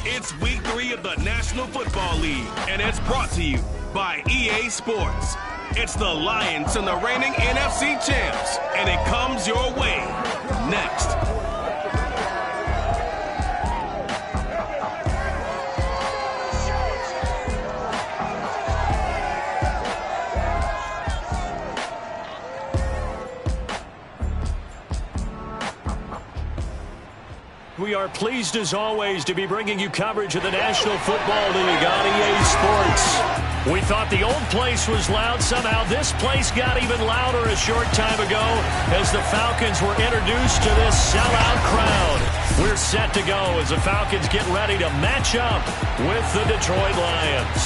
It's week 3 of the National Football League, and it's brought to you by EA Sports. It's the Lions and the reigning NFC champs, and it comes your way next. We are pleased as always to be bringing you coverage of the National Football League on EA Sports. We thought the old place was loud. Somehow this place got even louder a short time ago as the Falcons were introduced to this sellout crowd. We're set to go as the Falcons get ready to match up with the Detroit Lions.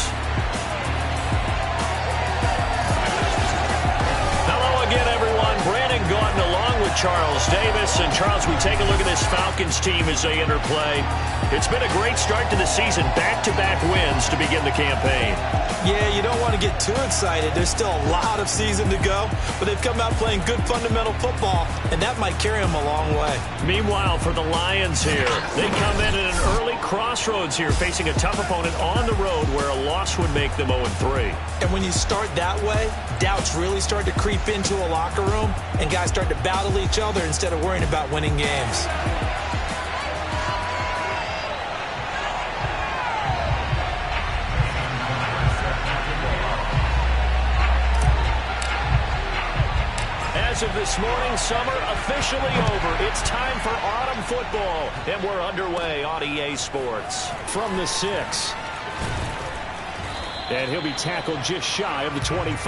Hello again, everyone. Brandon Gautin along with Charles Davis. And Charles, we take a look at this Falcons team as they enter play. It's been a great start to the season. Back-to-back wins to begin the campaign. Yeah, you don't want to get too excited. There's still a lot of season to go, but they've come out playing good fundamental football, and that might carry them a long way. Meanwhile, for the Lions here, they come in at an early crossroads here, facing a tough opponent on the road where a loss would make them 0-3. And when you start that way, doubts really start to creep into a locker room, and guys start to battle each other instead of worrying about winning games. As of this morning, summer officially over. It's time for autumn football, and we're underway on EA Sports. From the 6. And he'll be tackled just shy of the 25.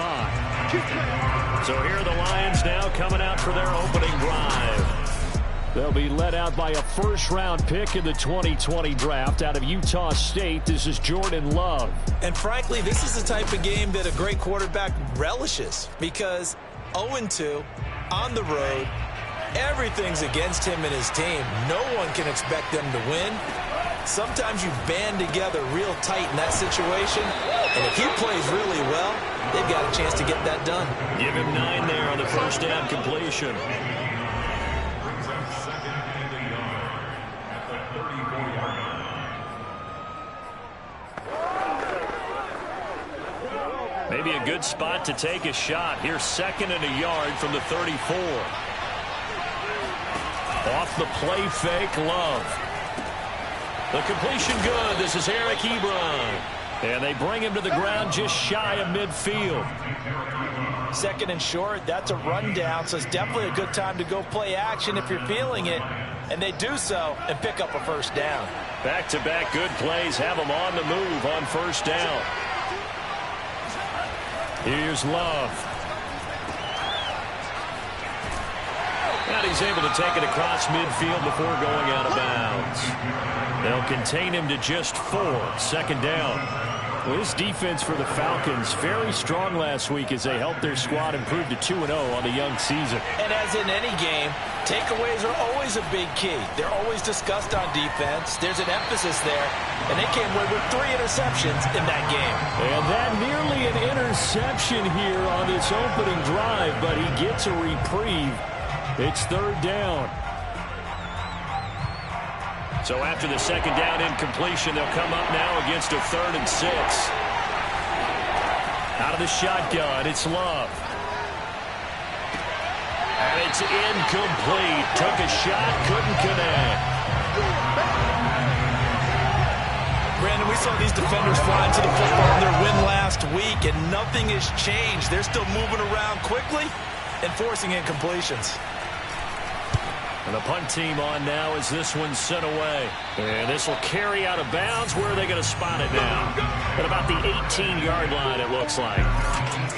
So here are the Lions now coming out for their opening drive. They'll be led out by a first-round pick in the 2020 draft out of Utah State. This is Jordan Love. And frankly, this is the type of game that a great quarterback relishes, because 0-2 on the road, everything's against him and his team. No one can expect them to win. Sometimes you band together real tight in that situation, and if he plays really well, they've got a chance to get that done. Give him 9 there on the first down completion. Maybe a good spot to take a shot. Here's 2nd and a yard from the 34. Off the play fake, Love. The completion good. This is Eric Ebron. And they bring him to the ground just shy of midfield. 2nd and short, that's a rundown, so it's definitely a good time to go play action if you're feeling it. And they do so and pick up a first down. Back-to-back good plays have them on the move on first down. Here's Love. And he's able to take it across midfield before going out of bounds. They'll contain him to just 4. 2nd down. Well, this defense for the Falcons very strong last week as they helped their squad improve to 2-0 on the young season. And as in any game, takeaways are always a big key. They're always discussed on defense. There's an emphasis there, and they came away with 3 interceptions in that game. And that nearly an interception here on this opening drive, but he gets a reprieve. It's 3rd down. So after the 2nd down incompletion, they'll come up now against a 3rd and 6. Out of the shotgun, it's Love. And it's incomplete. Took a shot, couldn't connect. Brandon, we saw these defenders fly into the football in their win last week, and nothing has changed. They're still moving around quickly and forcing incompletions. And the punt team on now as this one's sent away. And this will carry out of bounds. Where are they going to spot it now? At about the 18-yard line, it looks like.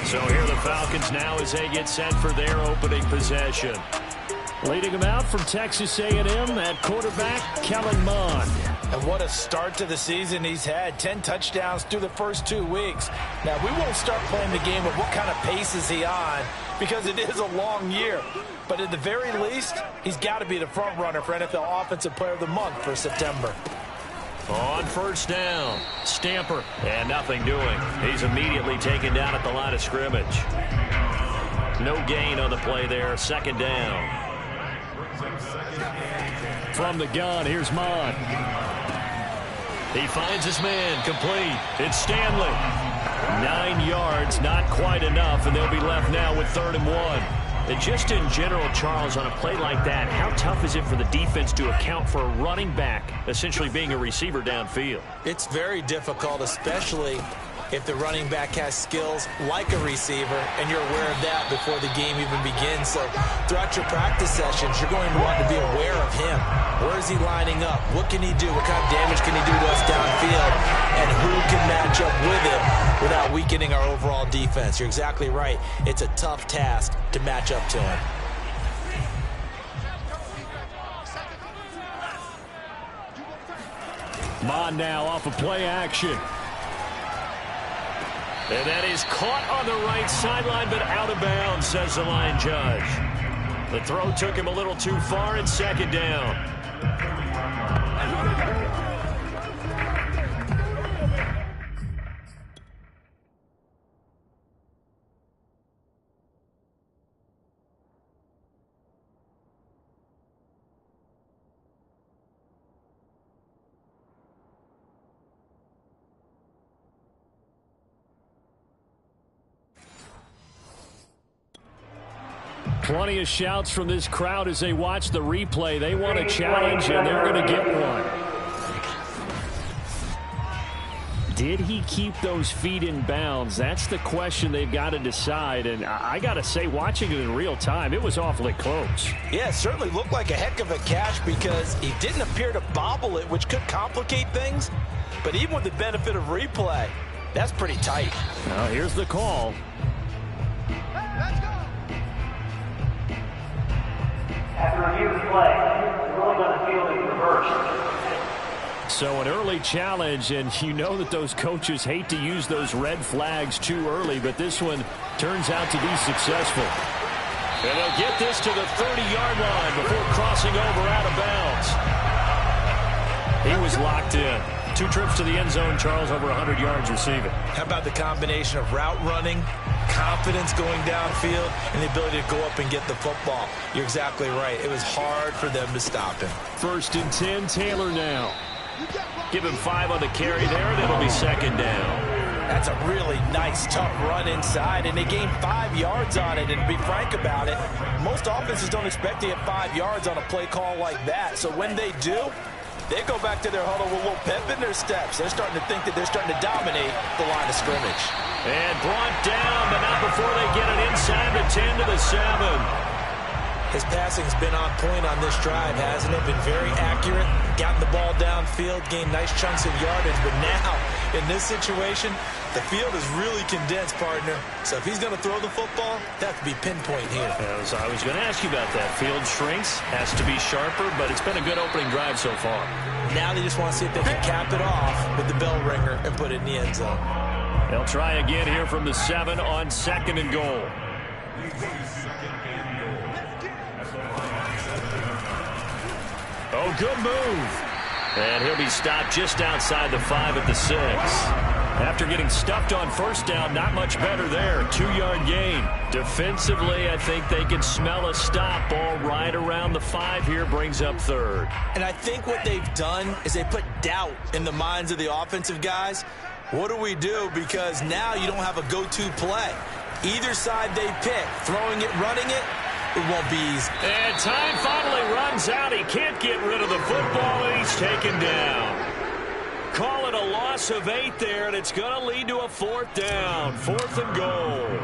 So here the Falcons now as they get set for their opening possession. Leading them out from Texas A&M at quarterback, Kellen Mond. And what a start to the season he's had. 10 touchdowns through the first 2 weeks. Now, we won't start playing the game of what kind of pace is he on, because it is a long year. But at the very least, he's got to be the front runner for NFL Offensive Player of the Month for September. On first down, Stamper, and nothing doing. He's immediately taken down at the line of scrimmage. No gain on the play there, 2nd down. From the gun, here's Mond. He finds his man, complete. It's Stanley. 9 yards, not quite enough, and they'll be left now with 3rd and 1. And just in general, Charles, on a play like that, how tough is it for the defense to account for a running back essentially being a receiver downfield? It's very difficult, especially if the running back has skills like a receiver, and you're aware of that before the game even begins. So throughout your practice sessions, you're going to want to be aware of him. Where is he lining up? What can he do? What kind of damage can he do to us downfield? And who can match up with him without weakening our overall defense? You're exactly right. It's a tough task to match up to him. Mond now off of play action. And that is caught on the right sideline, but out of bounds, says the line judge. The throw took him a little too far, and 2nd down. Plenty of shouts from this crowd as they watch the replay. They want a challenge, and they're going to get one. Did he keep those feet in bounds? That's the question they've got to decide. And I got to say, watching it in real time, it was awfully close. Yeah, it certainly looked like a heck of a catch because he didn't appear to bobble it, which could complicate things. But even with the benefit of replay, that's pretty tight. Now here's the call. Let's go. After review of the play, the ruling on the field is reversed. So an early challenge, and you know that those coaches hate to use those red flags too early, but this one turns out to be successful. And they'll get this to the 30-yard line before crossing over out of bounds. He was locked in. 2 trips to the end zone, Charles, over 100 yards receiving. How about the combination of route running, confidence going downfield, and the ability to go up and get the football? You're exactly right. It was hard for them to stop him. 1st and 10, Taylor now. Give him 5 on the carry there, and it'll be 2nd down. That's a really nice, tough run inside, and they gained 5 yards on it. And to be frank about it, most offenses don't expect to get 5 yards on a play call like that. So when they do, they go back to their huddle with a little pep in their steps. They're starting to think that they're starting to dominate the line of scrimmage. And brought down, but not before they get it inside the 10 to the 7. His passing's been on point on this drive, hasn't it? Been very accurate, gotten the ball downfield, gained nice chunks of yardage. But now, in this situation, the field is really condensed, partner. So if he's going to throw the football, that has to be pinpoint here. I was going to ask you about that. Field shrinks, has to be sharper, but it's been a good opening drive so far. Now they just want to see if they can cap it off with the bell ringer and put it in the end zone. They'll try again here from the 7 on 2nd and goal. Oh, good move. And he'll be stopped just outside the 5 at the 6. After getting stuffed on 1st down, not much better there. 2-yard gain. Defensively, I think they can smell a stop. Ball right around the 5 here, brings up 3rd. And I think what they've done is they put doubt in the minds of the offensive guys. What do we do? Because now you don't have a go-to play. Either side they pick, throwing it, running it, it won't be easy. And time finally runs out. He can't get rid of the football, and he's taken down. Call it a loss of 8 there, and it's going to lead to a 4th down. 4th and goal.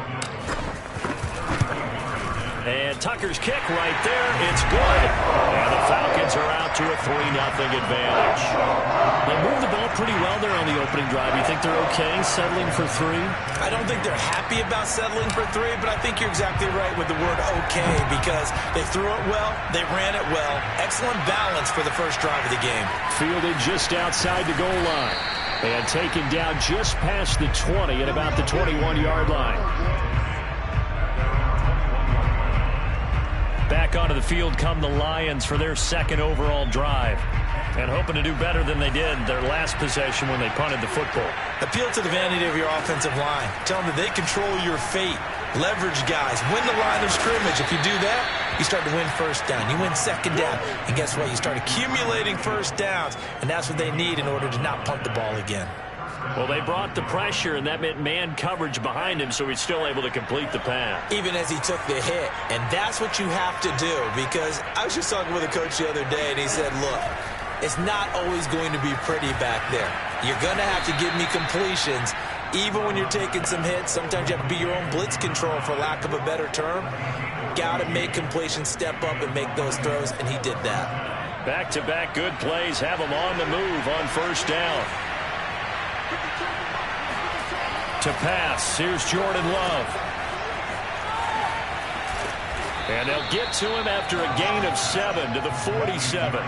And Tucker's kick right there. It's good. And the Falcons are out to a 3-0 advantage. They moved the ball pretty well there on the opening drive. You think they're okay settling for 3? I don't think they're happy about settling for 3, but I think you're exactly right with the word okay because they threw it well, they ran it well. Excellent balance for the first drive of the game. Fielded just outside the goal line. And taken down just past the 20 at about the 21-yard line. Back onto the field come the Lions for their 2nd overall drive. And hoping to do better than they did their last possession when they punted the football. Appeal to the vanity of your offensive line. Tell them that they control your fate. Leverage guys. Win the line of scrimmage. If you do that, you start to win 1st down. You win 2nd down. And guess what? You start accumulating 1st downs. And that's what they need in order to not punt the ball again. Well, they brought the pressure, and that meant man coverage behind him, so he's still able to complete the pass. Even as he took the hit. And that's what you have to do, because I was just talking with a coach the other day, and he said, look, it's not always going to be pretty back there. You're going to have to give me completions. Even when you're taking some hits, sometimes you have to be your own blitz control, for lack of a better term. Got to make completions, step up, and make those throws, and he did that. Back-to-back good plays have him on the move on 1st down. To pass, here's Jordan Love. And they'll get to him after a gain of 7 to the 47.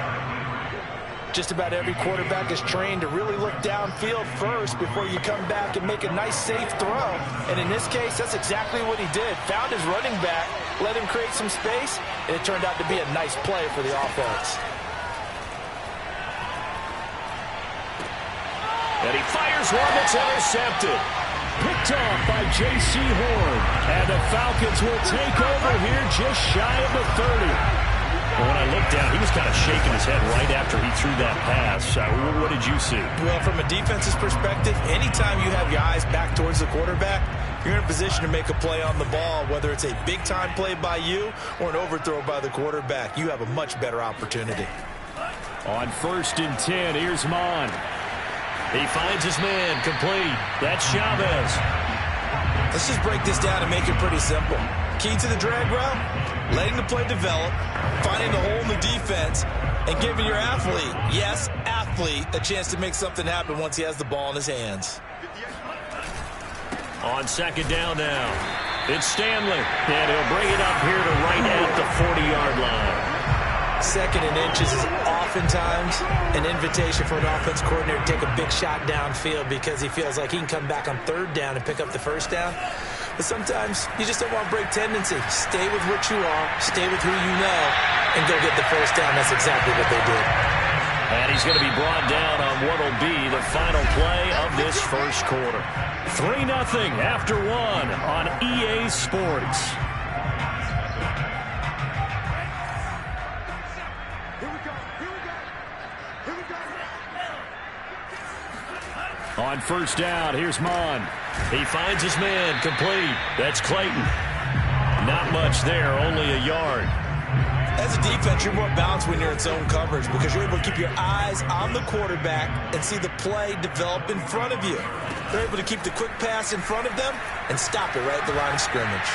Just about every quarterback is trained to really look downfield first before you come back and make a nice, safe throw. And in this case, that's exactly what he did. Found his running back, let him create some space, and it turned out to be a nice play for the offense. And he fires one that's intercepted. Picked off by J.C. Horn. And the Falcons will take over here just shy of the 30. Well, when I looked down, he was kind of shaking his head right after he threw that pass. What did you see? Well, from a defense's perspective, anytime you have your eyes back towards the quarterback, you're in a position to make a play on the ball, whether it's a big-time play by you or an overthrow by the quarterback. You have a much better opportunity. On 1st and 10, here's Mon. He finds his man, complete. That's Chavez. Let's just break this down and make it pretty simple. Key to the drag route, letting the play develop, finding the hole in the defense, and giving your athlete, yes, athlete, a chance to make something happen once he has the ball in his hands. On 2nd down now, it's Stanley, and he'll bring it up here to right at the 40-yard line. 2nd and inches is oftentimes an invitation for an offense coordinator to take a big shot downfield because he feels like he can come back on 3rd down and pick up the 1st down. But sometimes you just don't want to break tendency. Stay with what you are, stay with who you know, and go get the 1st down. That's exactly what they did. And he's going to be brought down on what will be the final play of this 1st quarter. 3-0 after 1 on EA Sports. On 1st down, here's Mon. He finds his man, complete. That's Clayton. Not much there, only a yard. As a defense, you're more balanced when you're in zone coverage because you're able to keep your eyes on the quarterback and see the play develop in front of you. They're able to keep the quick pass in front of them and stop it right at the line of scrimmage.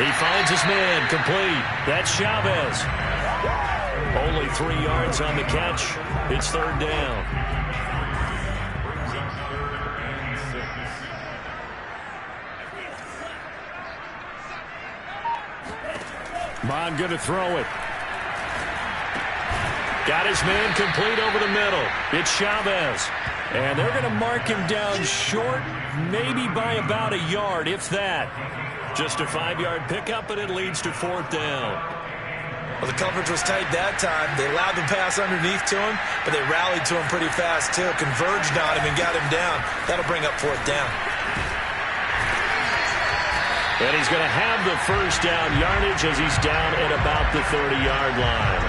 He finds his man, complete. That's Chavez. Only 3 yards on the catch. It's 3rd down. Mon going to throw it. Got his man complete over the middle. It's Chavez. And they're going to mark him down short, maybe by about a yard, if that. Just a 5-yard pickup, and it leads to 4th down. Well, the coverage was tight that time. They allowed the pass underneath to him, but they rallied to him pretty fast, too. Converged on him and got him down. That'll bring up 4th down. And he's going to have the 1st down yardage as he's down at about the 30-yard line.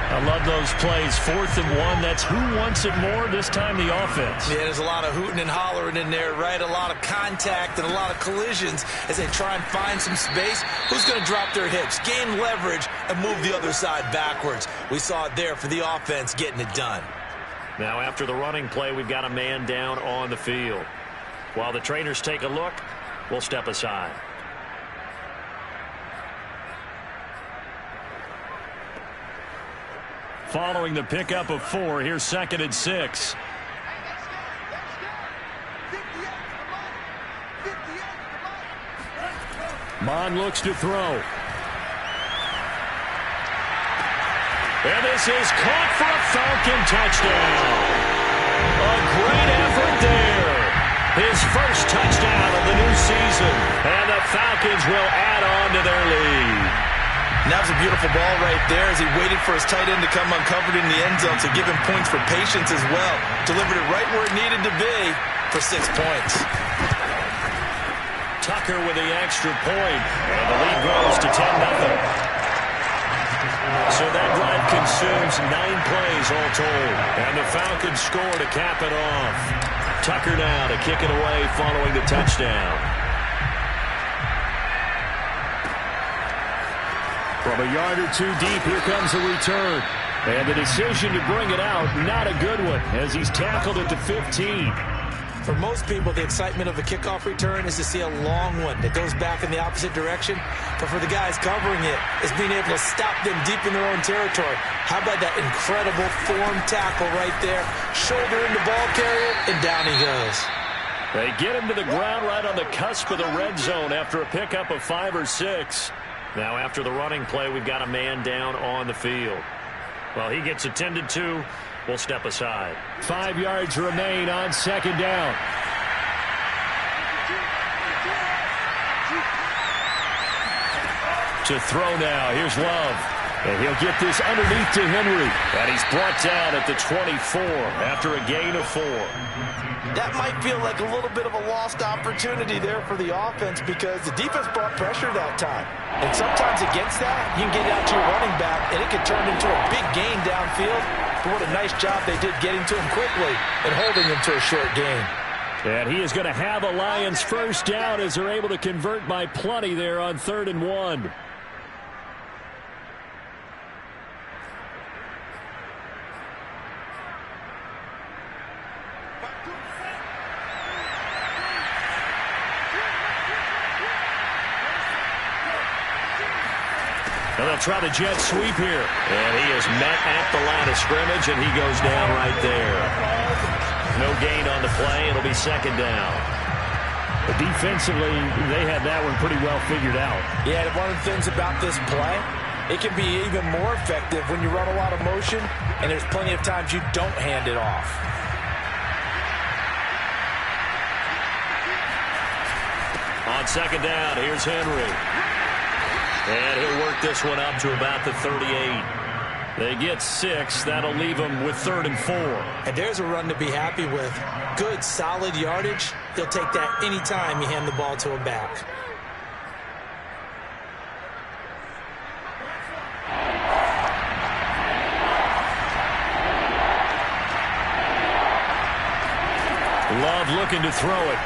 I love those plays. 4th and 1. That's who wants it more, this time the offense. Yeah, there's a lot of hooting and hollering in there, right? A lot of contact and a lot of collisions as they try and find some space. Who's going to drop their hips, gain leverage, and move the other side backwards? We saw it there for the offense getting it done. Now after the running play, we've got a man down on the field. While the trainers take a look, we'll step aside. Following the pickup of 4, here's 2nd and 6. Mon looks to throw. And this is caught for a Falcon touchdown. A great effort there. His first touchdown of the new season. And the Falcons will add on to their lead. And that was a beautiful ball right there as he waited for his tight end to come uncovered in the end zone to give him points for patience as well. Delivered it right where it needed to be for 6 points. Tucker with the extra point, and the lead grows to 10-0. So that drive consumes 9 plays all told, and the Falcons score to cap it off. Tucker now to kick it away following the touchdown. From a yard or 2 deep, here comes the return. And the decision to bring it out, not a good one, as he's tackled at the 15. For most people, the excitement of a kickoff return is to see a long one that goes back in the opposite direction. But for the guys covering it, it's being able to stop them deep in their own territory. How about that incredible form tackle right there? Shoulder in the ball carrier, and down he goes. They get him to the ground right on the cusp of the red zone after a pickup of 5 or 6. Now after the running play, we've got a man down on the field. Well, he gets attended to. We'll step aside. 5 yards remain on 2nd down. To throw now. Here's Love. And he'll get this underneath to Henry. And he's brought down at the 24 after a gain of 4. That might feel like a little bit of a lost opportunity there for the offense because the defense brought pressure that time. And sometimes against that, you can get out to your running back, and it can turn into a big gain downfield. But what a nice job they did getting to him quickly and holding him to a short gain. And he is going to have a Lions first down as they're able to convert by plenty there on 3rd and 1. And they'll try the jet sweep here. And he is met at the line of scrimmage, and he goes down right there. No gain on the play. It'll be 2nd down. But defensively, they had that one pretty well figured out. Yeah, and one of the things about this play, it can be even more effective when you run a lot of motion, and there's plenty of times you don't hand it off. On 2nd down, here's Henry. And he'll work this one up to about the 38. They get 6. That'll leave them with 3rd and 4. And there's a run to be happy with. Good, solid yardage. He'll take that anytime you hand the ball to him back. Love looking to throw it.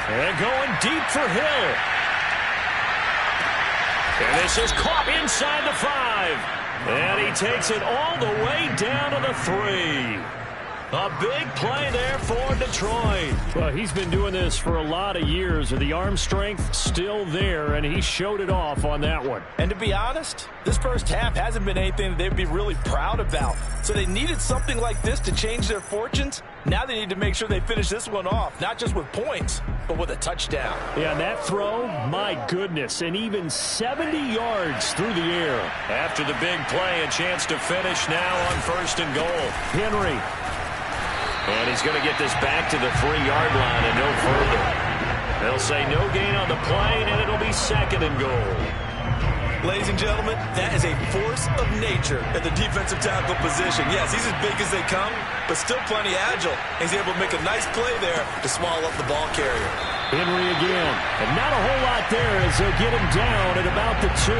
And going deep for Hill. And this is caught inside the 5. And he takes it all the way down to the 3. A big play there for Detroit. Well, he's been doing this for a lot of years, and the arm strength still there, and he showed it off on that one. And to be honest, this first half hasn't been anything that they'd be really proud about. So they needed something like this to change their fortunes. Now they need to make sure they finish this one off, not just with points, but with a touchdown. Yeah, and that throw, my goodness, and even 70 yards through the air. After the big play, a chance to finish now on 1st and goal. Henry. And he's going to get this back to the 3-yard line and no further. They'll say no gain on the play, and it'll be 2nd and goal. Ladies and gentlemen, that is a force of nature at the defensive tackle position. Yes, he's as big as they come, but still plenty agile. He's able to make a nice play there to swallow up the ball carrier. Henry again. And not a whole lot there as they'll get him down at about the 2.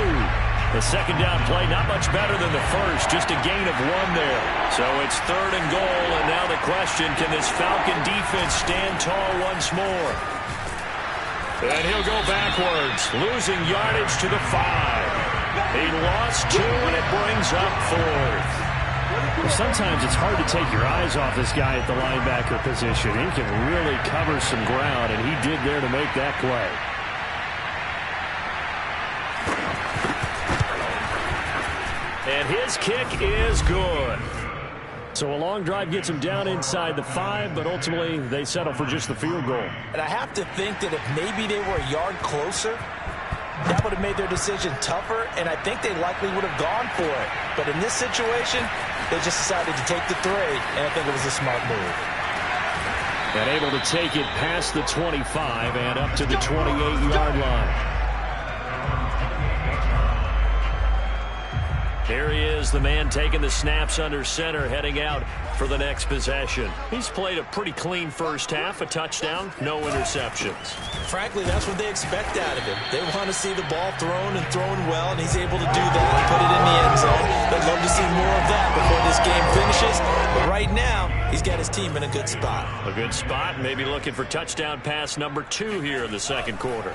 The 2nd down play, not much better than the first, just a gain of 1 there. So it's 3rd and goal, and now the question, can this Falcon defense stand tall once more? And he'll go backwards, losing yardage to the 5. He lost 2, and it brings up 4th. Well, sometimes it's hard to take your eyes off this guy at the linebacker position. He can really cover some ground, and he did there to make that play. And his kick is good. So a long drive gets him down inside the 5, but ultimately they settle for just the field goal. And I have to think that if maybe they were a yard closer, that would have made their decision tougher, and I think they likely would have gone for it. But in this situation, they just decided to take the 3, and I think it was a smart move. And able to take it past the 25 and up to the 28-yard line. Here he is, the man taking the snaps under center, heading out for the next possession. He's played a pretty clean first half, a touchdown, no interceptions. Frankly, that's what they expect out of him. They want to see the ball thrown and thrown well, and he's able to do that and put it in the end zone. They'd love to see more of that before this game finishes. But right now, he's got his team in a good spot. A good spot, maybe looking for touchdown pass number 2 here in the 2nd quarter.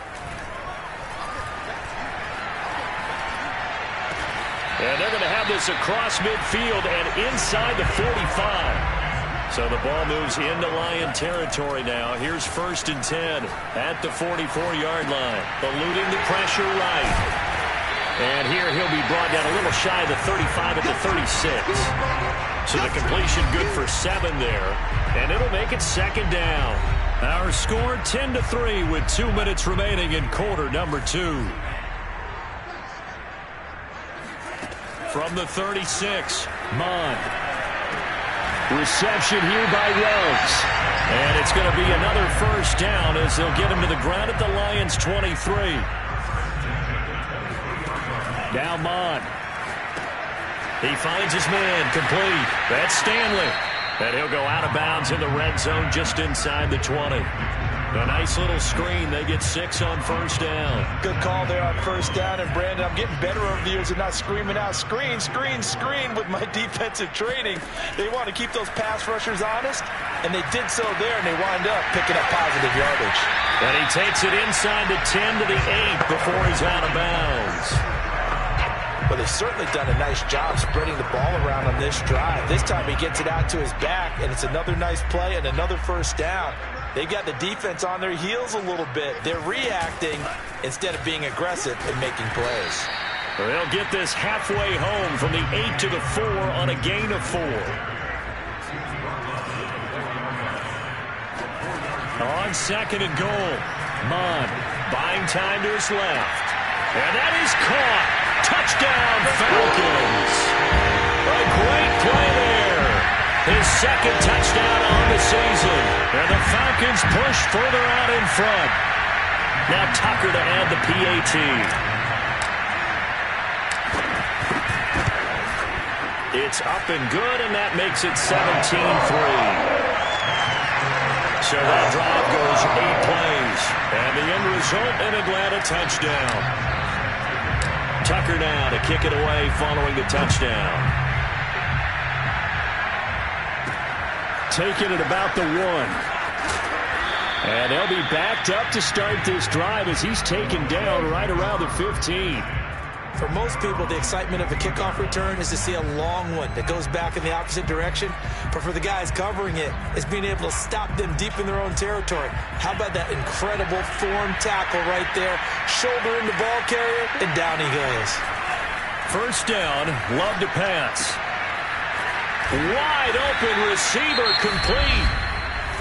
And they're going to have this across midfield and inside the 45. So the ball moves into Lion territory now. Here's 1st and 10 at the 44-yard line. Eluding the pressure right. And here he'll be brought down a little shy of the 35 at the 36. So the completion good for 7 there. And it'll make it 2nd down. Our score 10-3 with 2 minutes remaining in quarter number 2. From the 36, Mond. Reception here by Ruggs. And it's going to be another first down as they'll get him to the ground at the Lions' 23. Now Mon. He finds his man, complete. That's Stanley. And he'll go out of bounds in the red zone just inside the 20. A nice little screen. They get 6 on first down. Good call there on first down. And, Brandon, I'm getting better over the years and not screaming out, screen, screen, screen with my defensive training. They want to keep those pass rushers honest, and they did so there, and they wind up picking up positive yardage. And he takes it inside the 10 to the 8 before he's out of bounds. But they've certainly done a nice job spreading the ball around on this drive. This time he gets it out to his back, and it's another nice play and another first down. They've got the defense on their heels a little bit. They're reacting instead of being aggressive and making plays. They'll get this halfway home from the 8 to the 4 on a gain of 4. On second and goal, Mon buying time to his left. And that is caught. Touchdown, Falcons. A great play there. His second touchdown on the season. And the Falcons push further out in front. Now Tucker to add the PAT. It's up and good, and that makes it 17-3. So that drive goes 8 plays. And the end result, an Atlanta touchdown. Tucker now to kick it away following the touchdown. Taking it about the 1. And they'll be backed up to start this drive as he's taken down right around the 15. For most people, the excitement of a kickoff return is to see a long one that goes back in the opposite direction. But for the guys covering it, it's being able to stop them deep in their own territory. How about that incredible form tackle right there? Shoulder in the ball carrier, and down he goes. First down, Love to pass. Wide open receiver complete.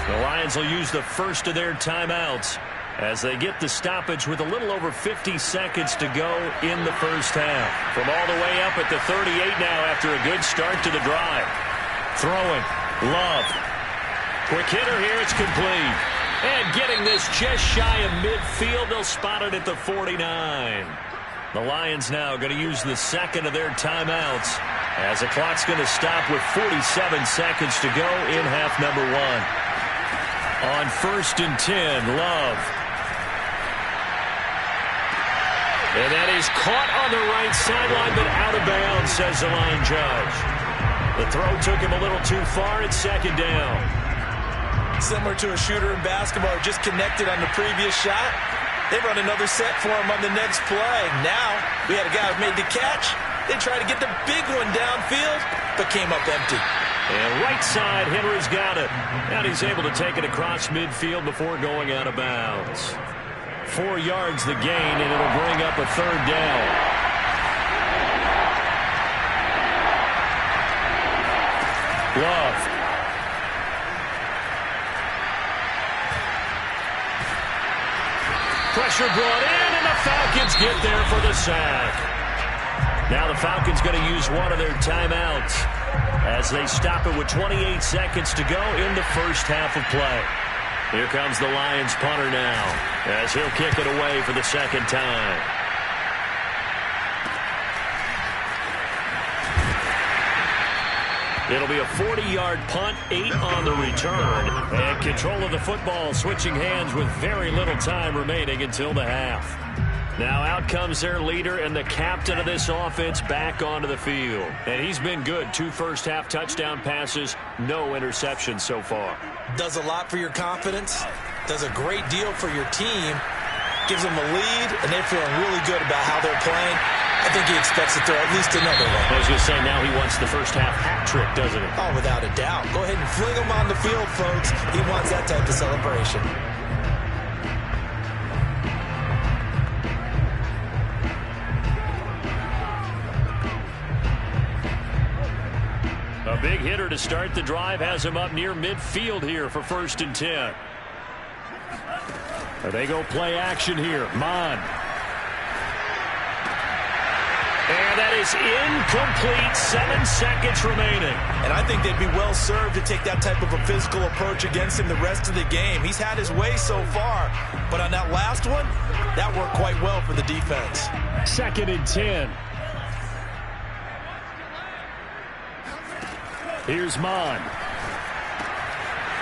The Lions will use the first of their timeouts as they get the stoppage with a little over 50 seconds to go in the first half. From all the way up at the 38 now after a good start to the drive. Throwing, Love. Quick hitter here, it's complete. And getting this just shy of midfield, they'll spot it at the 49. The Lions now going to use the second of their timeouts as the clock's going to stop with 47 seconds to go in half number 1. On first and 10, Love. And that is caught on the right sideline, but out of bounds, says the line judge. The throw took him a little too far. It's second down. Similar to a shooter in basketball, just connected on the previous shot. They run another set for him on the next play. Now, we had a guy who made the catch. They tried to get the big one downfield, but came up empty. And right side, Henry's got it. And he's able to take it across midfield before going out of bounds. 4 yards the gain, and it'll bring up a third down. Love. Pressure brought in, and the Falcons get there for the sack. Now the Falcons going to use one of their timeouts as they stop it with 28 seconds to go in the first half of play. Here comes the Lions punter now as he'll kick it away for the second time. It'll be a 40-yard punt, 8 on the return, and control of the football switching hands with very little time remaining until the half. Now out comes their leader and the captain of this offense back onto the field. And he's been good. 2 first-half touchdown passes, no interceptions so far. Does a lot for your confidence, does a great deal for your team, gives them a lead, and they're feeling really good about how they're playing. I think he expects to throw at least another one. I was going to say, now he wants the first-half hat trick, doesn't he? Oh, without a doubt. Go ahead and fling him on the field, folks. He wants that type of celebration. A big hitter to start the drive has him up near midfield here for first and 10. They go play action here. Mon. And that is incomplete. 7 seconds remaining. And I think they'd be well served to take that type of a physical approach against him the rest of the game. He's had his way so far. But on that last one, that worked quite well for the defense. Second and 10. Here's Mond.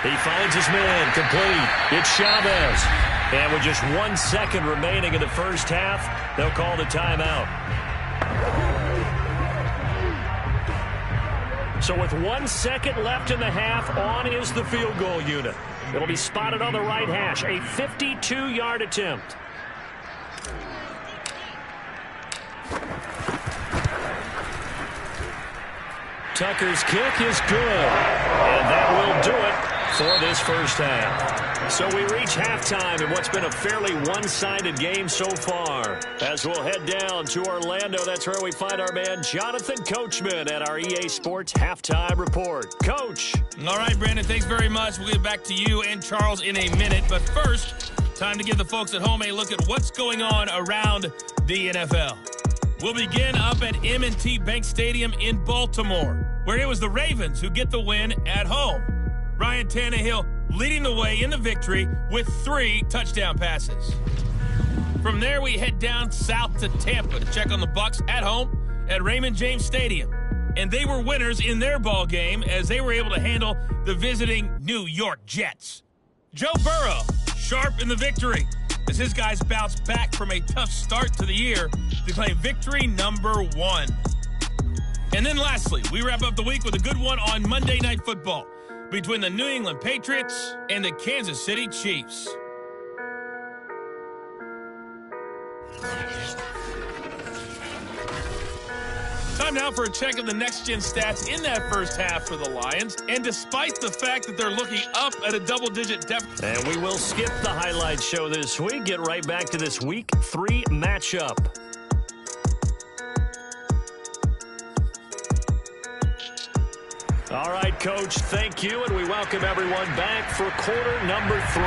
He finds his man, complete. It's Chavez. And with just 1 second remaining in the first half, they'll call the timeout. So with 1 second left in the half, on is the field goal unit. It'll be spotted on the right hash, a 52-yard attempt. Tucker's kick is good, and that will do it for this first half. So we reach halftime in what's been a fairly one-sided game so far. As we'll head down to Orlando, that's where we find our man Jonathan Coachman at our EA Sports Halftime Report. Coach. All right, Brandon, thanks very much. We'll get back to you and Charles in a minute. But first, time to give the folks at home a look at what's going on around the NFL. We'll begin up at M&T Bank Stadium in Baltimore, where it was the Ravens who get the win at home. Ryan Tannehill leading the way in the victory with 3 touchdown passes. From there, we head down south to Tampa to check on the Bucs at home at Raymond James Stadium. And they were winners in their ball game as they were able to handle the visiting New York Jets. Joe Burrow, sharp in the victory, as his guys bounce back from a tough start to the year to claim victory number 1. And then lastly, we wrap up the week with a good one on Monday Night Football between the New England Patriots and the Kansas City Chiefs. Time now for a check of the next-gen stats in that first half for the Lions. And despite the fact that they're looking up at a double-digit deficit. And we will skip the highlight show this week. Get right back to this Week 3 matchup. All right, Coach, thank you, and we welcome everyone back for quarter number 3.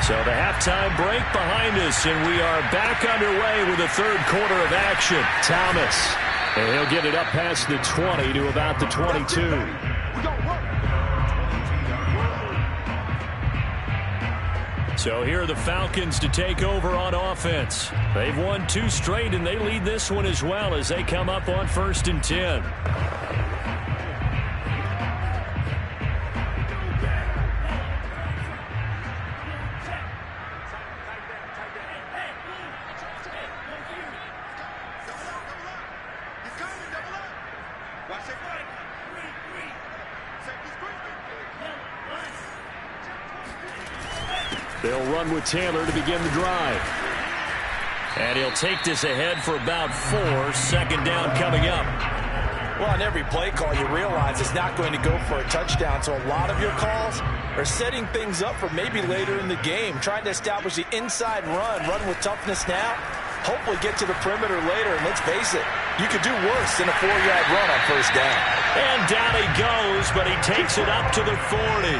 So the halftime break behind us, and we are back underway with the third quarter of action. Thomas, and he'll get it up past the 20 to about the 22. So here are the Falcons to take over on offense. They've won 2 straight, and they lead this one as well as they come up on 1st and 10. They'll run with Taylor to begin the drive. And he'll take this ahead for about 4. 2nd down coming up. Well, on every play call, you realize it's not going to go for a touchdown. So a lot of your calls are setting things up for maybe later in the game, trying to establish the inside run with toughness now, hopefully get to the perimeter later. And let's face it, you could do worse than a 4-yard run on 1st down. And down he goes, but he takes it up to the 40.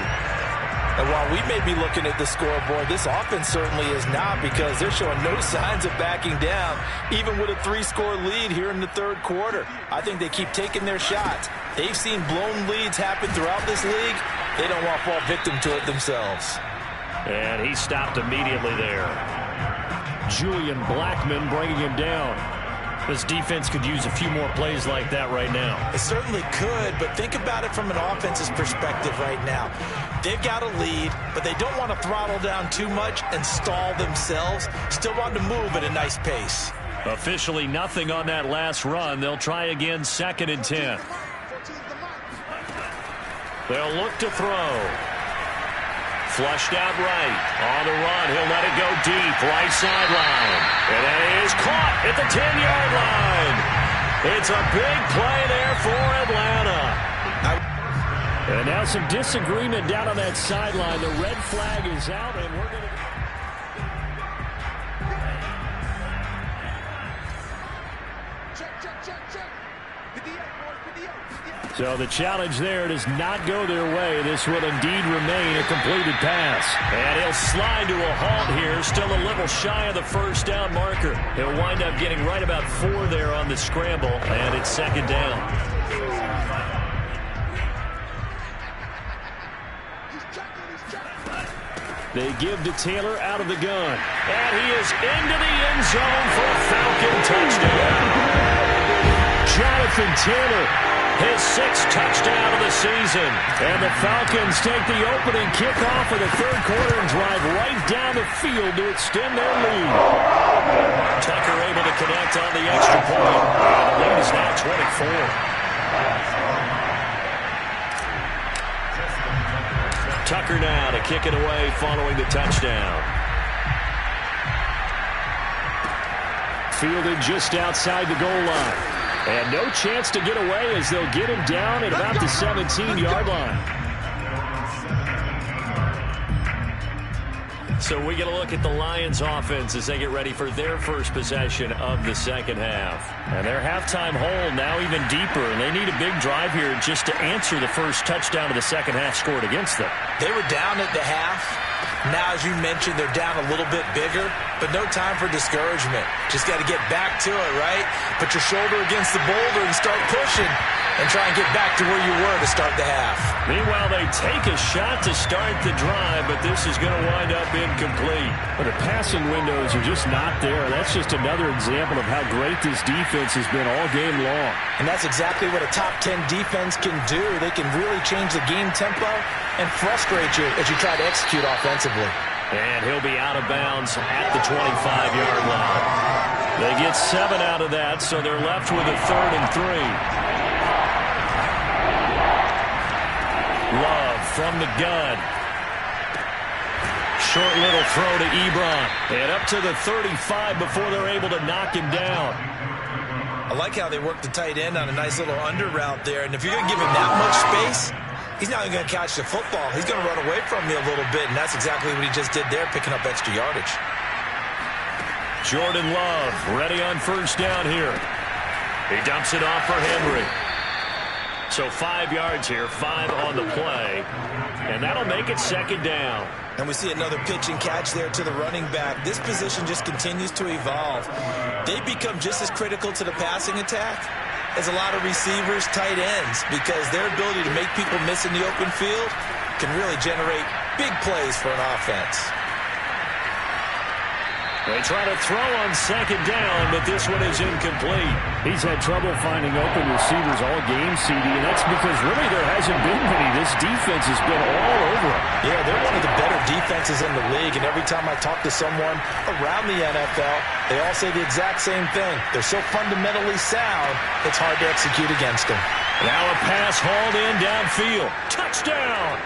And while we may be looking at the scoreboard, this offense certainly is not, because they're showing no signs of backing down, even with a 3-score lead here in the 3rd quarter. I think they keep taking their shots. They've seen blown leads happen throughout this league. They don't want to fall victim to it themselves. And he stopped immediately there. Julian Blackman bringing him down. This defense could use a few more plays like that right now. It certainly could, but think about it from an offense's perspective right now. They've got a lead, but they don't want to throttle down too much and stall themselves. Still want to move at a nice pace. Officially nothing on that last run. They'll try again, 2nd and 10. They'll look to throw. Flushed out right. On the run, he'll let it go deep. Right sideline. And that is caught at the 10-yard line. It's a big play there for Atlanta. And now some disagreement down on that sideline. The red flag is out, and we're going to... So the challenge there does not go their way. This will indeed remain a completed pass. And he'll slide to a halt here, still a little shy of the 1st down marker. He'll wind up getting right about 4 there on the scramble, and it's 2nd down. They give to Taylor out of the gun. And he is into the end zone for a Falcon touchdown. Jonathan Taylor His 6th touchdown of the season. And the Falcons take the opening kickoff of the third quarter and drive right down the field to extend their lead. Tucker able to connect on the extra point. And the lead is now 24. Tucker now to kick it away following the touchdown. Fielded just outside the goal line. And no chance to get away as they'll get him down at about the 17-yard line. So we get a look at the Lions offense as they get ready for their first possession of the second half. And their halftime hole now even deeper, and they need a big drive here just to answer the first touchdown of the second half scored against them. They were down at the half. Now, as you mentioned, they're down a little bit bigger, but no time for discouragement. Just got to get back to it, right? Put your shoulder against the boulder and start pushing and try and get back to where you were to start the half. Meanwhile, they take a shot to start the drive, but this is going to wind up incomplete. But the passing windows are just not there. That's just another example of how great this defense has been all game long. And that's exactly what a top 10 defense can do. They can really change the game tempo and frustrate you as you try to execute offensively. And he'll be out of bounds at the 25-yard line. They get 7 out of that, so they're left with a 3rd and 3. Love from the gun. Short little throw to Ebron. And up to the 35 before they're able to knock him down. I like how they work the tight end on a nice little under route there. And if you're going to give him that much space, he's not going to catch the football. He's going to run away from you a little bit, and that's exactly what he just did there, picking up extra yardage. Jordan Love ready on first down here. He dumps it off for Henry. So 5 yards here, 5 on the play, and that'll make it second down. And we see another pitch and catch there to the running back. This position just continues to evolve. They become just as critical to the passing attack as a lot of receivers, tight ends, because their ability to make people miss in the open field can really generate big plays for an offense. They try to throw on second down, but this one is incomplete. He's had trouble finding open receivers all game, CD, and that's because really there hasn't been many. This defense has been all over him. Yeah, they're one of the better defenses in the league, and every time I talk to someone around the NFL, they all say the exact same thing. They're so fundamentally sound, it's hard to execute against them. Now a pass hauled in downfield. Touchdown!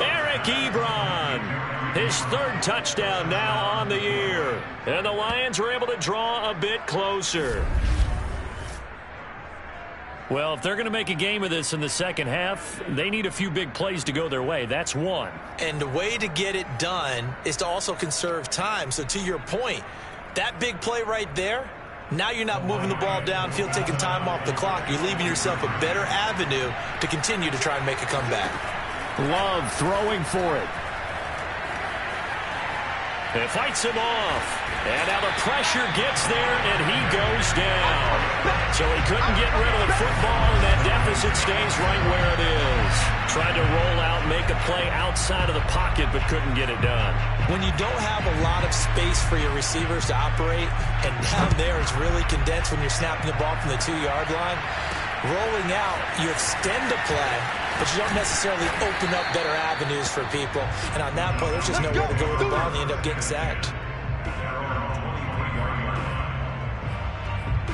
Eric Ebron. His 3rd touchdown now on the year. And the Lions are able to draw a bit closer. Well, if they're going to make a game of this in the second half, they need a few big plays to go their way. That's one. And the way to get it done is to also conserve time. So to your point, that big play right there, now you're not moving the ball downfield, taking time off the clock. You're leaving yourself a better avenue to continue to try and make a comeback. Love throwing for it. It fights him off. And now the pressure gets there, and he goes down. So he couldn't get rid of the football, and that deficit stays right where it is. Tried to roll out, make a play outside of the pocket, but couldn't get it done. When you don't have a lot of space for your receivers to operate, and down there it's really condensed when you're snapping the ball from the 2-yard line, rolling out, you extend the play, but you don't necessarily open up better avenues for people. And on that play, there's just nowhere to go with the ball, and you end up getting sacked.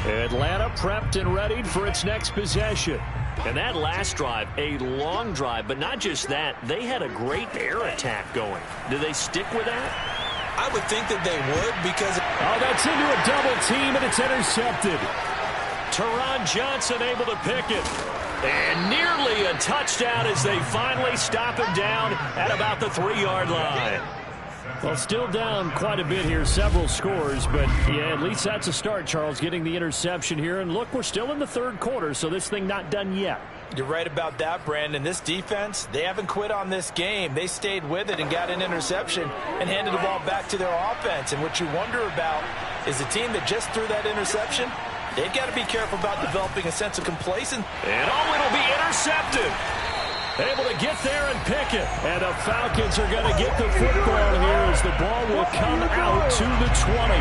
Atlanta prepped and readied for its next possession. And that last drive, a long drive, but not just that, they had a great air attack going. Do they stick with that? I would think that they would because... Oh, that's into a double team, and it's intercepted. Teron Johnson able to pick it. And nearly a touchdown as they finally stop him down at about the 3-yard line. Well, still down quite a bit here, several scores, but yeah, at least that's a start, Charles, getting the interception here. And look, we're still in the third quarter, so this thing not done yet. You're right about that, Brandon. This defense, they haven't quit on this game. They stayed with it and got an interception and handed the ball back to their offense. And what you wonder about is the team that just threw that interception, they've got to be careful about developing a sense of complacence. And it'll be intercepted. Able to get there and pick it. And the Falcons are going to get the football here as the ball will come out to the 20.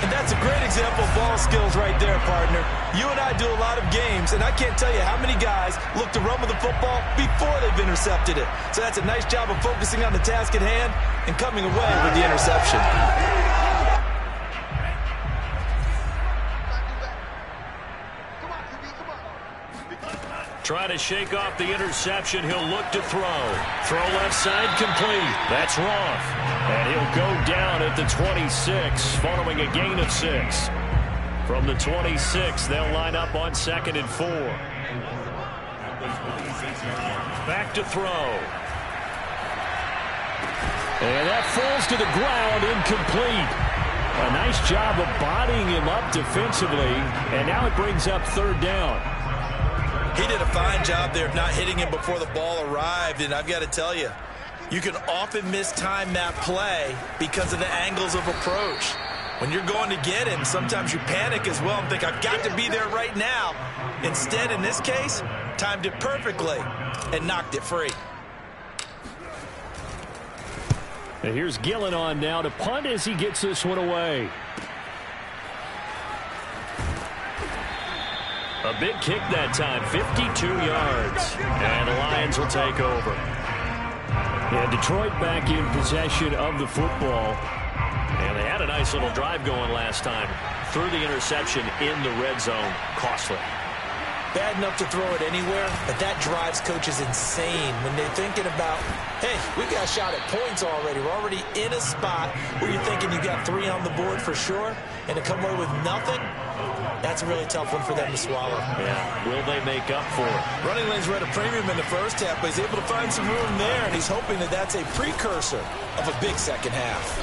And that's a great example of ball skills right there, partner. You and I do a lot of games, and I can't tell you how many guys look to run with the football before they've intercepted it. So that's a nice job of focusing on the task at hand and coming away with the interception. Trying to shake off the interception. He'll look to throw. Throw left side complete. That's Roth. And he'll go down at the 26 following a gain of 6. From the 26, they'll line up on 2nd and 4. Back to throw. And that falls to the ground, incomplete. A nice job of bodying him up defensively. And now it brings up 3rd down. He did a fine job there of not hitting him before the ball arrived, and I've got to tell you, you can often mistime that play because of the angles of approach. When you're going to get him, sometimes you panic as well and think, I've got to be there right now. Instead, in this case, timed it perfectly and knocked it free. And here's Gillen on now to punt as he gets this one away. A big kick that time, 52 yards. And the Lions will take over. Yeah, Detroit back in possession of the football. And they had a nice little drive going last time. Threw the interception in the red zone. Costly. Bad enough to throw it anywhere, but that drives coaches insane when they're thinking about, hey, we got a shot at points already. We're already in a spot where you're thinking you got 3 on the board for sure, and to come away with nothing, that's a really tough one for them to swallow. Yeah, will they make up for it? Running lanes were at a premium in the first half, but he's able to find some room there, and he's hoping that that's a precursor of a big second half.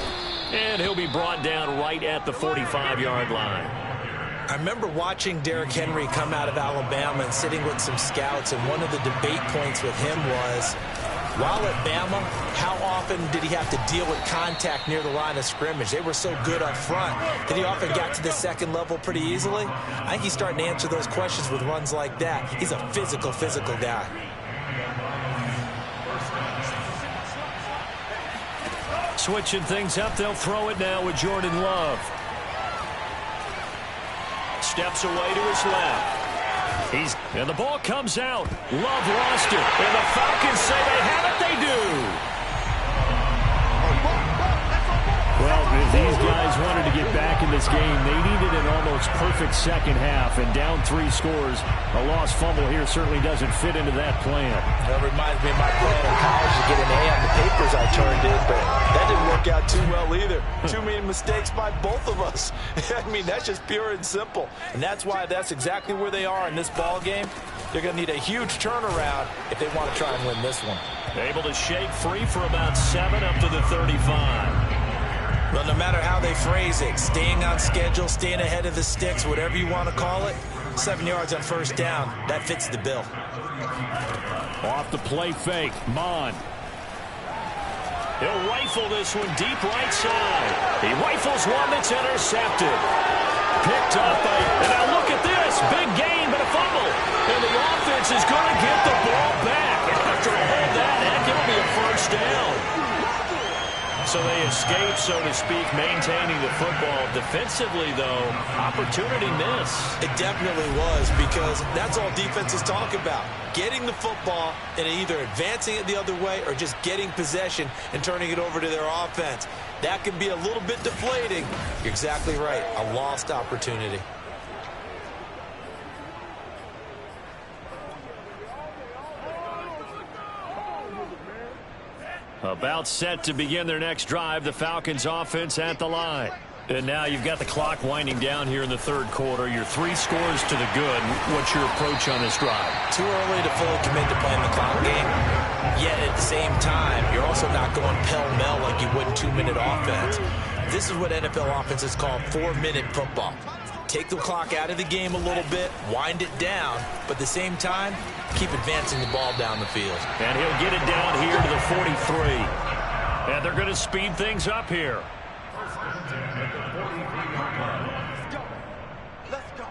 And he'll be brought down right at the 45-yard line. I remember watching Derrick Henry come out of Alabama and sitting with some scouts, and one of the debate points with him was, while at Bama, how often did he have to deal with contact near the line of scrimmage? They were so good up front that he often got to the second level pretty easily. I think he's starting to answer those questions with runs like that. He's a physical guy. Switching things up, they'll throw it now with Jordan Love. Steps away to his left. And the ball comes out. Love lost it. And the Falcons say they have it. They do. Well, if these guys wanted to get back in this game, they needed an almost perfect second half. And down 3 scores, a lost fumble here certainly doesn't fit into that plan. That reminds me of my plan in college to get an A on the papers I turned in, but that didn't work out too well either. Too many mistakes by both of us. I mean, that's just pure and simple. And that's why that's exactly where they are in this ball game. They're going to need a huge turnaround if they want to try and win this one. Able to shake free for about 7 up to the 35. Well, no matter how they phrase it, staying on schedule, staying ahead of the sticks, whatever you want to call it, 7 yards on first down, that fits the bill. Off the play fake, Mon. He'll rifle this one deep right side. He rifles one that's intercepted. Picked up by, and now look at this, big gain, but a fumble. And the offense is going to get the ball back. And after a hold that, heck, it'll be a first down. So they escape, so to speak, maintaining the football. Defensively, though, opportunity miss. It definitely was, because that's all defenses talk about. Getting the football and either advancing it the other way or just getting possession and turning it over to their offense. That can be a little bit deflating. You're exactly right. A lost opportunity. About set to begin their next drive, the Falcons offense at the line. And now you've got the clock winding down here in the 3rd quarter. You're 3 scores to the good. What's your approach on this drive? Too early to fully commit to playing the clock game. Yet at the same time, you're also not going pell-mell like you would in 2-minute offense. This is what NFL offenses call 4-minute football. Take the clock out of the game a little bit, wind it down, but at the same time, keep advancing the ball down the field. And he'll get it down here to the 43. And they're going to speed things up here. Let's go.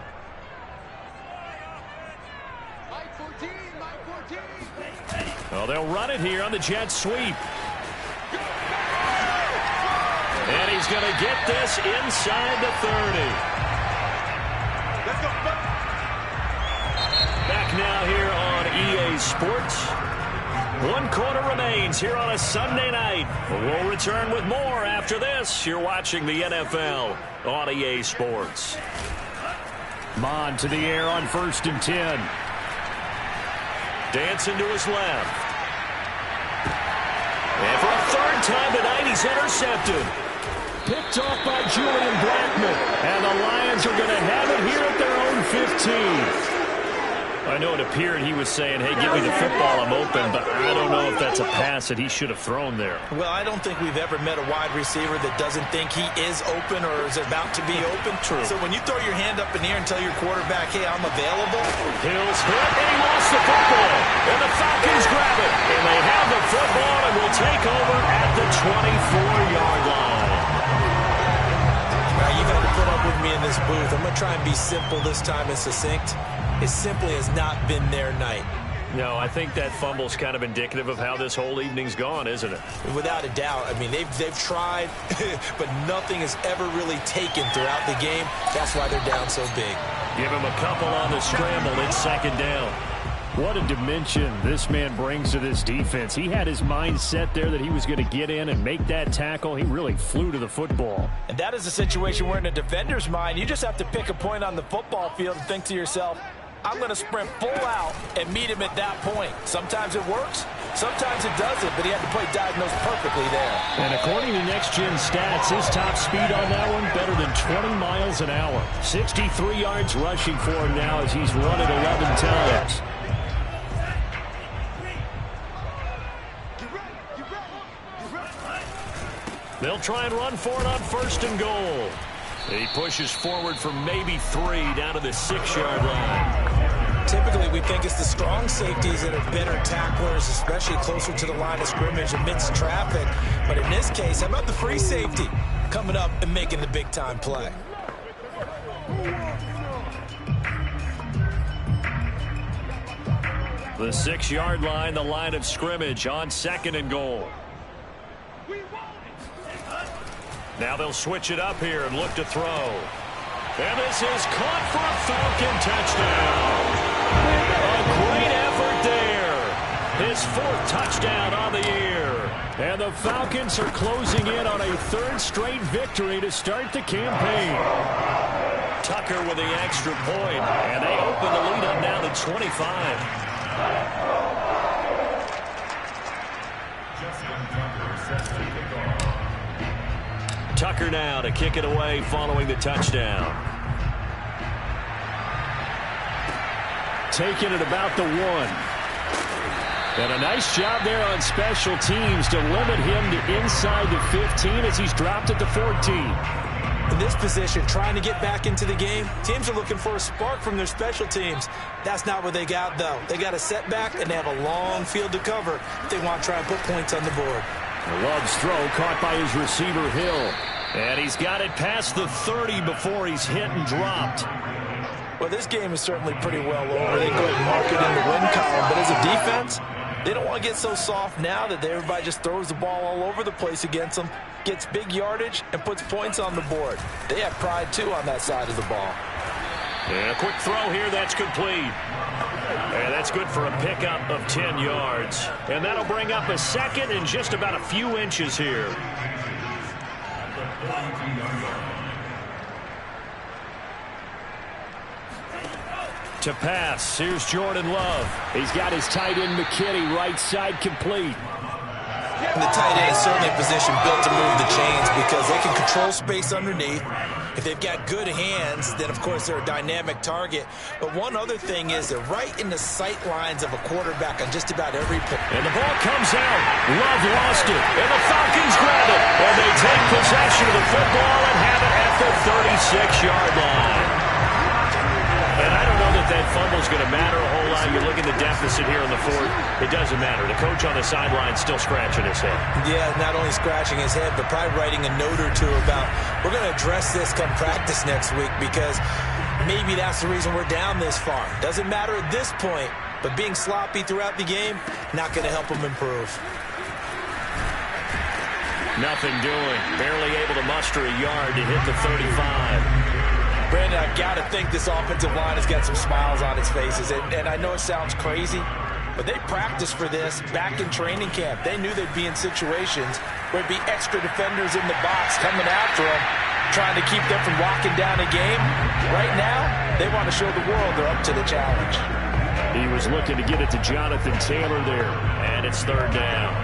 Mike 14, Mike 14. Well, they'll run it here on the jet sweep. And he's going to get this inside the 30. Let's go. Back now here on EA Sports. 1 quarter remains here on a Sunday night. We'll return with more after this. You're watching the NFL on EA Sports. Mon to the air on 1st and 10. Dancing to his left. And for a 3rd time tonight, he's intercepted. Picked off by Julian Blackman. And the Lions are going to have it here at their own 15. I know it appeared he was saying, hey, give me the football, I'm open, but I don't know if that's a pass that he should have thrown there. Well, I don't think we've ever met a wide receiver that doesn't think he is open or is about to be open. True. So when you throw your hand up in the air and tell your quarterback, hey, I'm available. Hill's hit, and he lost the football. And the Falcons grab it. And they have the football and will take over at the 24-yard line. Now, you got to put up with me in this booth. I'm going to try and be simple this time and succinct. It simply has not been their night. No, I think that fumble's kind of indicative of how this whole evening's gone, isn't it? Without a doubt. I mean, they've tried, but nothing has ever really taken throughout the game. That's why they're down so big. Give him a couple on the scramble. It's 2nd down. What a dimension this man brings to this defense. He had his mind set there that he was going to get in and make that tackle. He really flew to the football. And that is a situation where in a defender's mind, you just have to pick a point on the football field and think to yourself, I'm going to sprint full out and meet him at that point. Sometimes it works, sometimes it doesn't, but he had to play diagnose perfectly there. And according to next-gen stats, his top speed on that one better than 20 miles an hour. 63 yards rushing for him now as he's run it 11 times. They'll try and run for it on 1st and goal. He pushes forward for maybe 3 down to the 6-yard line. Typically, we think it's the strong safeties that are better tacklers, especially closer to the line of scrimmage amidst traffic. But in this case, how about the free safety coming up and making the big-time play? The 6-yard line, the line of scrimmage on 2nd and goal. Now they'll switch it up here and look to throw. And this is caught for a Falcon touchdown. A great effort there. His 4th touchdown on the year. And the Falcons are closing in on a 3rd straight victory to start the campaign. Tucker with the extra point. And they open the lead up now to 25. Tucker now to kick it away following the touchdown. Taking it about the 1. And a nice job there on special teams to limit him to inside the 15 as he's dropped at the 14. In this position, trying to get back into the game, teams are looking for a spark from their special teams. That's not what they got, though. They got a setback, and they have a long field to cover if they want to try and put points on the board. Love's throw caught by his receiver, Hill. And he's got it past the 30 before he's hit and dropped. Well, this game is certainly pretty well over. They go ahead and mark it in the win column. But as a defense, they don't want to get so soft now that everybody just throws the ball all over the place against them, gets big yardage, and puts points on the board. They have pride, too, on that side of the ball. And a quick throw here, that's complete. And that's good for a pickup of 10 yards. And that'll bring up a 2nd and just about a few inches here. To pass, here's Jordan Love. He's got his tight end McKinney right side complete. And the tight end is certainly a position built to move the chains because they can control space underneath. If they've got good hands, then, of course, they're a dynamic target. But one other thing is they're right in the sight lines of a quarterback on just about every play. And the ball comes out. Love lost it. And the Falcons grab it. And they take possession of the football and have it at the 36-yard line. And I don't know that fumble's going to matter a whole lot. You look at the deficit here in the 4th. It doesn't matter. The coach on the sideline still scratching his head. Yeah, not only scratching his head, but probably writing a note or two about, we're going to address this come practice next week because maybe that's the reason we're down this far. Doesn't matter at this point, but being sloppy throughout the game, not going to help them improve. Nothing doing. Barely able to muster a yard to hit the 35. Brandon, I've got to think this offensive line has got some smiles on its faces. And I know it sounds crazy, but they practiced for this back in training camp. They knew they'd be in situations where there'd be extra defenders in the box coming after them, trying to keep them from locking down a game. Right now, they want to show the world they're up to the challenge. He was looking to get it to Jonathan Taylor there, and it's third down.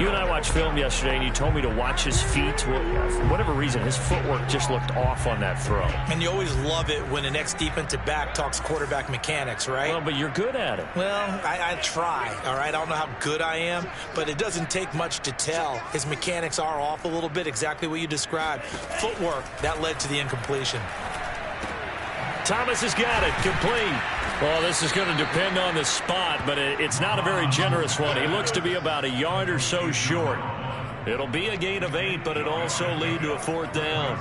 You and I watched film yesterday, and you told me to watch his feet. Well, for whatever reason, his footwork just looked off on that throw. And you always love it when an ex-defensive back talks quarterback mechanics, right? Well, but you're good at it. Well, I try, all right? I don't know how good I am, but it doesn't take much to tell. His mechanics are off a little bit, exactly what you described. Footwork, that led to the incompletion. Thomas has got it, complete. Well, this is going to depend on the spot, but it's not a very generous one. He looks to be about a yard or so short. It'll be a gain of 8, but it'll also lead to a fourth down.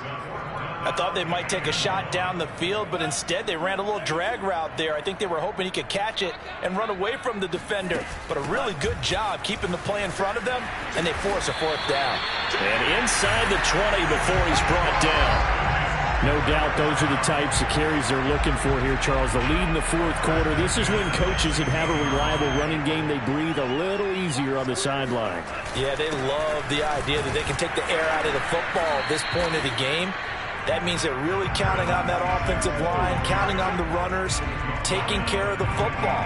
I thought they might take a shot down the field, but instead they ran a little drag route there. I think they were hoping he could catch it and run away from the defender. But a really good job keeping the play in front of them, and they force a fourth down. And inside the 20 before he's brought down. No doubt those are the types of carries they're looking for here, Charles. The lead in the fourth quarter. This is when coaches that have a reliable running game, they breathe a little easier on the sideline. Yeah, they love the idea that they can take the air out of the football at this point of the game. That means they're really counting on that offensive line, counting on the runners, taking care of the football.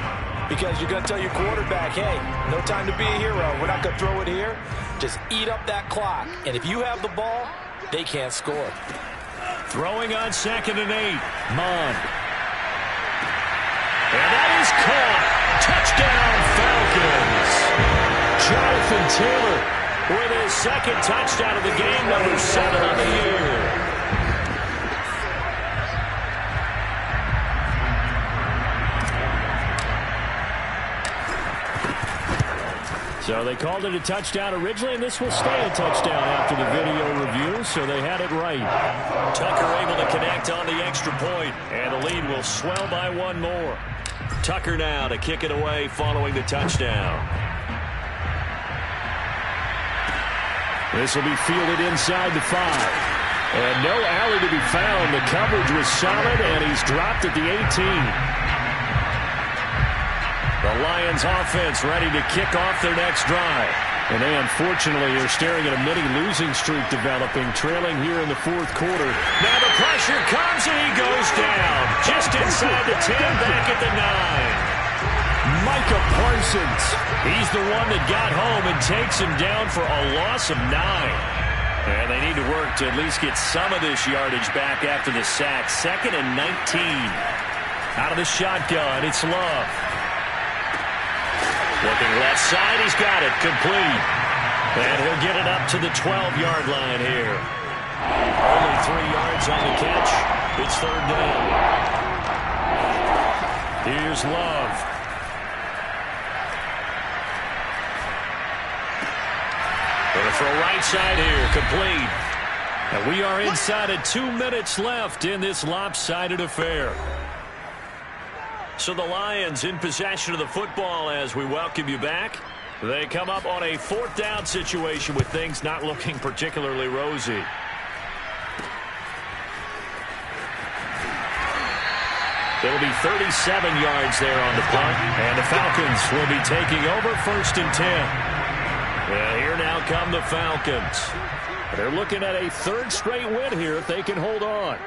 Because you're going to tell your quarterback, hey, no time to be a hero. We're not going to throw it here. Just eat up that clock. And if you have the ball, they can't score. Throwing on 2nd and 8. Mon. And that is caught. Touchdown, Falcons. Jonathan Taylor with his second touchdown of the game, number 7 on the year. So they called it a touchdown originally, and this will stay a touchdown after the video review, so they had it right. Tucker able to connect on the extra point, and the lead will swell by one more. Tucker now to kick it away following the touchdown. This will be fielded inside the 5. And no alley to be found. The coverage was solid, and he's dropped at the 18. The Lions offense ready to kick off their next drive. And they unfortunately are staring at a mini losing streak developing, trailing here in the fourth quarter. Now the pressure comes and he goes down. Just inside the 10, back at the 9. Micah Parsons. He's the one that got home and takes him down for a loss of 9. And they need to work to at least get some of this yardage back after the sack. 2nd and 19. Out of the shotgun, it's Love. Looking left side, he's got it, complete. And he'll get it up to the 12-yard line here. Only 3 yards on the catch. It's third down. Here's Love. Going to throw right side here, complete. And we are inside of 2 minutes left in this lopsided affair. So the Lions in possession of the football as we welcome you back. They come up on a fourth down situation with things not looking particularly rosy. It'll be 37 yards there on the punt, and the Falcons will be taking over 1st and 10. Well, here now come the Falcons. They're looking at a 3rd straight win here if they can hold on.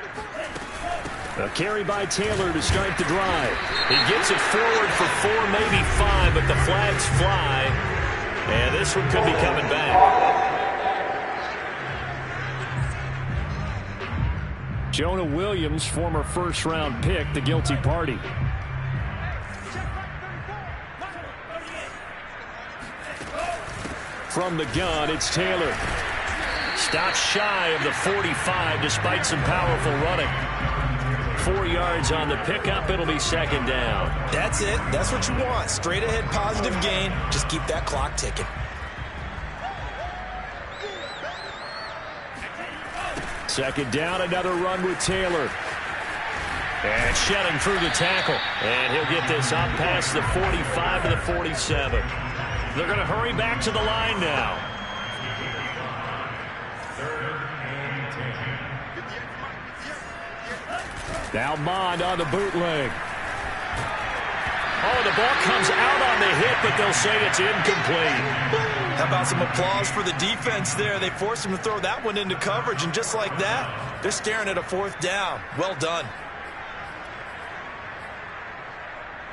A carry by Taylor to start the drive. He gets it forward for 4, maybe 5, but the flags fly. And this one could be coming back. Jonah Williams, former first-round pick, the guilty party. From the gun, it's Taylor. Stops shy of the 45 despite some powerful running. 4 yards on the pickup. It'll be 2nd down. That's it. That's what you want. Straight ahead positive gain. Just keep that clock ticking. Second down, another run with Taylor. And shedding through the tackle. And he'll get this up past the 45 to the 47. They're going to hurry back to the line now. Now Mond on the bootleg. Oh, the ball comes out on the hit, but they'll say it's incomplete. How about some applause for the defense there? They forced him to throw that one into coverage, and just like that, they're staring at a 4th down. Well done.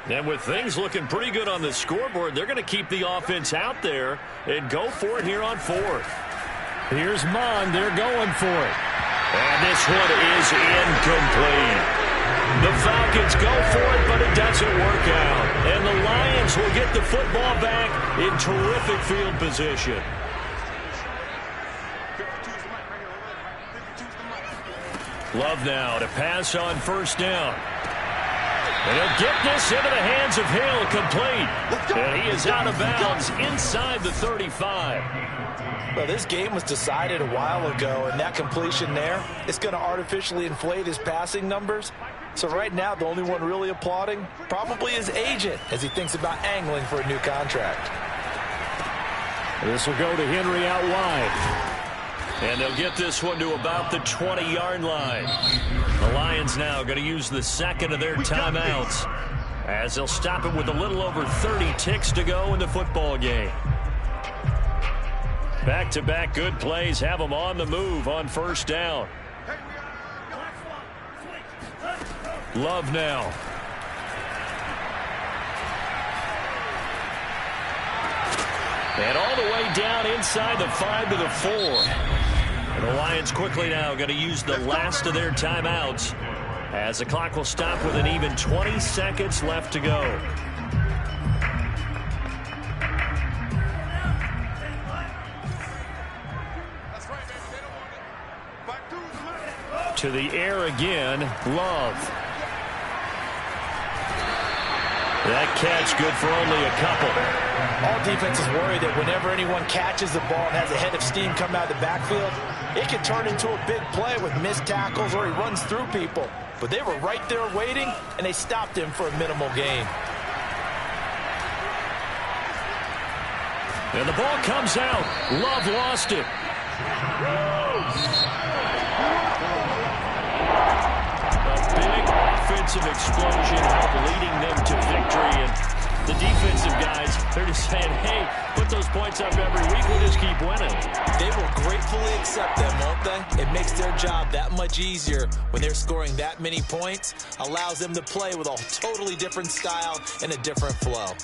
And with things looking pretty good on the scoreboard, they're going to keep the offense out there and go for it here on 4th. Here's Mond. They're going for it. And this one is incomplete. The Falcons go for it, but it doesn't work out. And the Lions will get the football back in terrific field position. Love now to pass on 1st down. And he'll get this into the hands of Hill, complete. And he is out of bounds inside the 35. Well, this game was decided a while ago, and that completion there is going to artificially inflate his passing numbers. So right now, the only one really applauding probably his agent as he thinks about angling for a new contract. This will go to Henry out wide. And they'll get this one to about the 20-yard line. The Lions now going to use the 2nd of their timeouts as they'll stop it with a little over 30 ticks to go in the football game. Back-to-back good plays have them on the move on 1st down. Love now. And all the way down inside the 5 to the 4. And the Lions quickly now going to use the last of their timeouts as the clock will stop with an even 20 seconds left to go. To the air again, Love. That catch good for only a couple. All defenses worry that whenever anyone catches the ball and has a head of steam come out of the backfield, it can turn into a big play with missed tackles or he runs through people. But they were right there waiting, and they stopped him for a minimal gain. And the ball comes out. Love lost it. Offensive explosion leading them to victory, and the defensive guys, they're just saying, hey, put those points up every week, we'll just keep winning. They will gratefully accept them, won't they? It makes their job that much easier when they're scoring that many points, allows them to play with a totally different style and a different flow.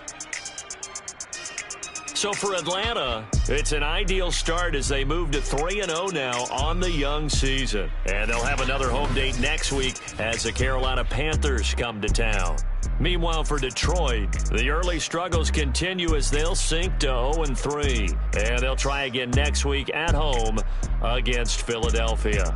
So for Atlanta, it's an ideal start as they move to 3-0 now on the young season. And they'll have another home date next week as the Carolina Panthers come to town. Meanwhile, for Detroit, the early struggles continue as they'll sink to 0-3. And they'll try again next week at home against Philadelphia.